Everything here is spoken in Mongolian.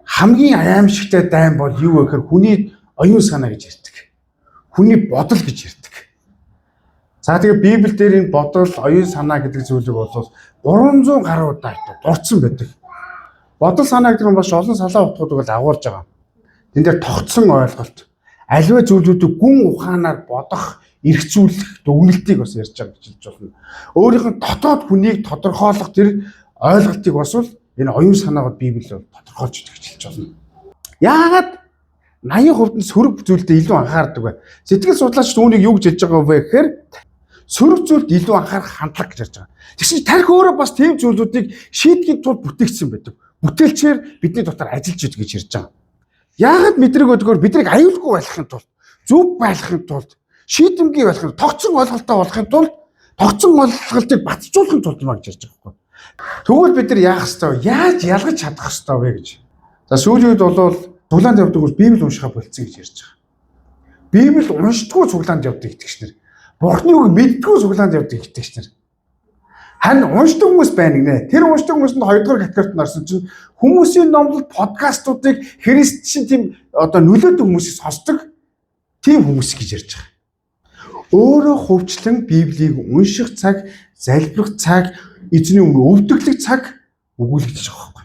хамгийн аимшигтай дайн бол юу вэ гэхээр хүний оюун санаа гэж ярьдаг. Хүний бодол гэж ярьдаг. За тэгээ Библиэл дээр энэ бодол, оюун санаа гэдэг зүйлийг бол 300 гаруй удаа дурдсан байдаг. Бодол санаа гэдэг нь бас олон салаа утгуудыг бол агуулж байгаа. Тэн дээр тогтсон ойлголт, аливаа зүйлүүдийг гүн ухаанаар бодох, эргцүүлэх дүгнэлтийг бас ярьж байгаа гэж хэлж болно. Өөрийнх нь дотоод хүнийг тодорхойлох тэр ойлголтыг бас энэ оюун санаагаар Библи бол тодорхойлж өгч хэлж болно. Яагаад 80% нь сөрөг зүйлдээ илүү анхаардаг вэ? Сэтгэл судлаач түүнийг юу гэж хэлж байгаа вэ гэхээр сөрөг зүйлд илүү анхаарах хандлага гэж ярьж байгаа. Тэгсэн чинь тарих өөрөө бас тийм зүйлүүдийг шийдэхин тулд бүтээгдсэн байдаг. Бүтээлчээр бидний дотор ажиллаж идэг гэж ярьж байгаа. Яагаад мэдрэг өдгөр биднийг аюулгүй байлгахын тулд, зөв байлгахын тулд, шийдэмгий байлгахын, тогтсон ойлголттой болохын тулд, тогтсон ойлголтыг батжуулахын тулд маа гэж ярьж байгаа байхгүй. Тэгвэл бид нар яах ёстой вэ? Яаж ялгаж чадах ёстой вэ гэж. За сүүлийн үед бол цуглаанд явдаг хүмүүс Библи уншихаа болцсон гэж ярьж байгаа. Библи уншдаггүй цуглаанд явдаг итгэгч нар. Бурхны үг мэддэггүй цуглаанд явдаг итгэгч нар. Харин уншдаг хүмүүс байна гинэ. Тэр уншдаг хүмүүсэнд 2 дугаар категорид орсон чинь хүмүүсийн номлол подкастуудыг христчин тийм одоо нөлөөтэй хүмүүсийг сонсдог тийм хүмүүс гэж ярьж байгаа. Өөрөө хувьчлан Библийг унших цаг, залбирах цаг, эзний өмнө өвдөглөх цаг өгүүлэгдэж байгаа.